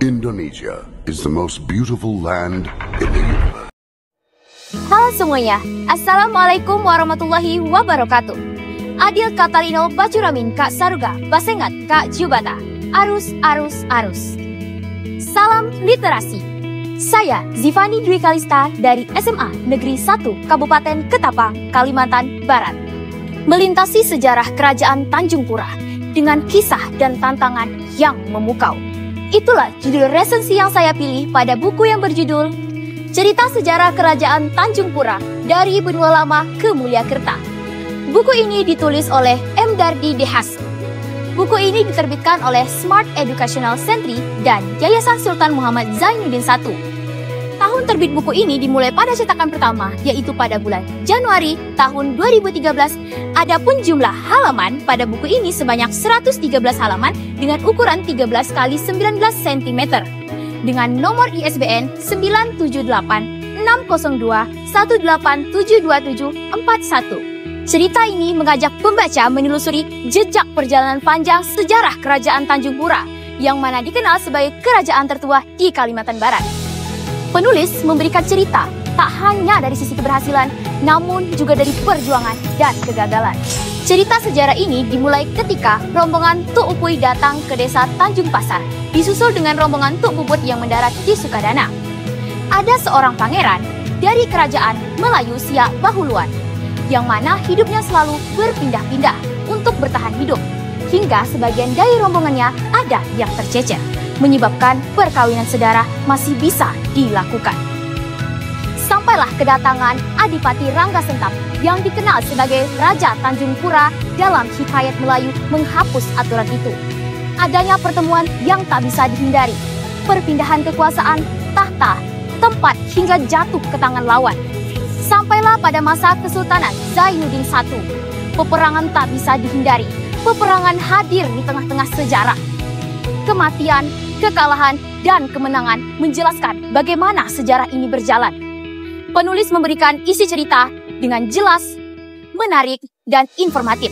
Indonesia is the most beautiful land in the universe. Halo semuanya, Assalamualaikum warahmatullahi wabarakatuh. Adil Katalino Bacuramin Kak Saruga, Basengat Kak Jubata. Arus, arus, arus. Salam literasi. Saya Zivani Dwi Kalista dari SMA Negeri 1 Kabupaten Ketapang, Kalimantan Barat. Melintasi sejarah Kerajaan Tanjung Pura dengan kisah dan tantangan yang memukau. Itulah judul resensi yang saya pilih pada buku yang berjudul Cerita Sejarah Kerajaan Tanjung Pura dari Benua Lama ke Mulyakerta. Buku ini ditulis oleh M. Dardi Dehas. Buku ini diterbitkan oleh Smart Educational Century dan Yayasan Sultan Muhammad Zainuddin I. Tahun terbit buku ini dimulai pada cetakan pertama, yaitu pada bulan Januari tahun 2013. Adapun jumlah halaman pada buku ini sebanyak 113 halaman dengan ukuran 13 x 19 cm. Dengan nomor ISBN 978-602-1872741. Cerita ini mengajak pembaca menelusuri jejak perjalanan panjang sejarah Kerajaan Tanjung Pura, yang mana dikenal sebagai kerajaan tertua di Kalimantan Barat. Penulis memberikan cerita tak hanya dari sisi keberhasilan, namun juga dari perjuangan dan kegagalan. Cerita sejarah ini dimulai ketika rombongan Tuk Upuy datang ke desa Tanjung Pasar, disusul dengan rombongan Tuk Puput yang mendarat di Sukadana. Ada seorang pangeran dari kerajaan Melayu Siak Bahuluan, yang mana hidupnya selalu berpindah-pindah untuk bertahan hidup, hingga sebagian dari rombongannya ada yang tercecer, menyebabkan perkawinan sedara masih bisa dilakukan. Sampailah kedatangan Adipati Rangga Sentap yang dikenal sebagai Raja Tanjung Pura dalam Hikayat Melayu menghapus aturan itu. Adanya pertemuan yang tak bisa dihindari, perpindahan kekuasaan, tahta, tempat hingga jatuh ke tangan lawan. Sampailah pada masa Kesultanan Zainuddin I. Peperangan tak bisa dihindari, peperangan hadir di tengah-tengah sejarah. Kematian, kekalahan, dan kemenangan menjelaskan bagaimana sejarah ini berjalan. Penulis memberikan isi cerita dengan jelas, menarik, dan informatif.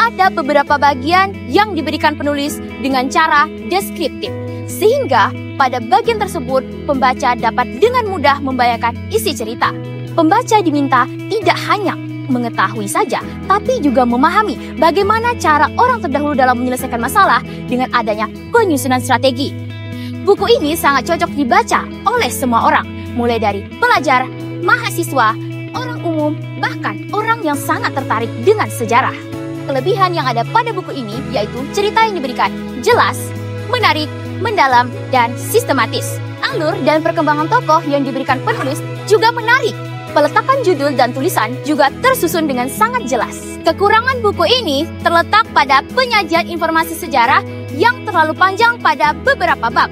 Ada beberapa bagian yang diberikan penulis dengan cara deskriptif, sehingga pada bagian tersebut pembaca dapat dengan mudah membayangkan isi cerita. Pembaca diminta tidak hanya mengetahui saja, tapi juga memahami bagaimana cara orang terdahulu dalam menyelesaikan masalah dengan adanya penyusunan strategi. Buku ini sangat cocok dibaca oleh semua orang, mulai dari pelajar, mahasiswa, orang umum, bahkan orang yang sangat tertarik dengan sejarah. Kelebihan yang ada pada buku ini yaitu cerita yang diberikan jelas, menarik, mendalam, dan sistematis. Alur dan perkembangan tokoh yang diberikan penulis juga menarik. Peletakan judul dan tulisan juga tersusun dengan sangat jelas. Kekurangan buku ini terletak pada penyajian informasi sejarah yang terlalu panjang pada beberapa bab.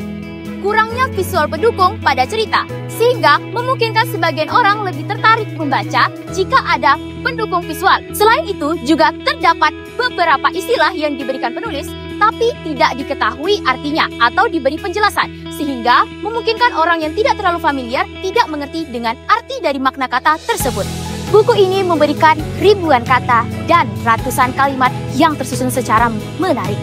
Kurangnya visual pendukung pada cerita, sehingga memungkinkan sebagian orang lebih tertarik membaca jika ada pendukung visual. Selain itu, juga terdapat beberapa istilah yang diberikan penulis, tapi tidak diketahui artinya atau diberi penjelasan, sehingga memungkinkan orang yang tidak terlalu familiar tidak mengerti dengan arti dari makna kata tersebut. Buku ini memberikan ribuan kata dan ratusan kalimat yang tersusun secara menarik.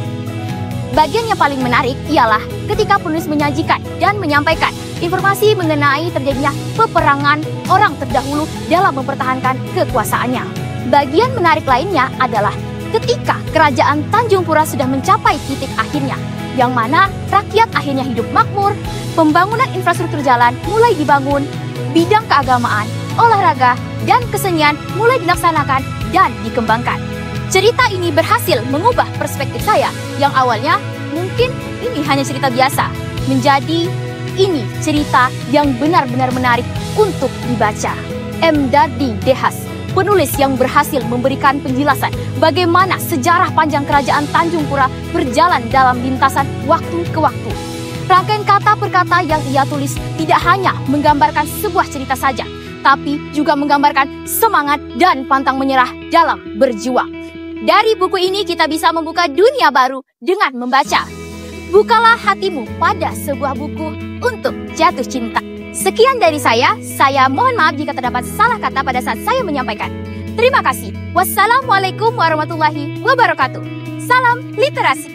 Bagian yang paling menarik ialah ketika penulis menyajikan dan menyampaikan informasi mengenai terjadinya peperangan orang terdahulu dalam mempertahankan kekuasaannya. Bagian menarik lainnya adalah ketika Kerajaan Tanjung Pura sudah mencapai titik akhirnya, yang mana rakyat akhirnya hidup makmur, pembangunan infrastruktur jalan mulai dibangun, bidang keagamaan, olahraga, dan kesenian mulai dilaksanakan dan dikembangkan. Cerita ini berhasil mengubah perspektif saya yang awalnya mungkin ini hanya cerita biasa, menjadi ini cerita yang benar-benar menarik untuk dibaca. M. Dardi Dehas, penulis yang berhasil memberikan penjelasan bagaimana sejarah panjang Kerajaan Tanjung Pura berjalan dalam lintasan waktu ke waktu. Rangkaian kata per kata yang ia tulis tidak hanya menggambarkan sebuah cerita saja, tapi juga menggambarkan semangat dan pantang menyerah dalam berjuang. Dari buku ini kita bisa membuka dunia baru dengan membaca. Bukalah hatimu pada sebuah buku untuk jatuh cinta. Sekian dari saya mohon maaf jika terdapat salah kata pada saat saya menyampaikan. Terima kasih. Wassalamualaikum warahmatullahi wabarakatuh. Salam literasi.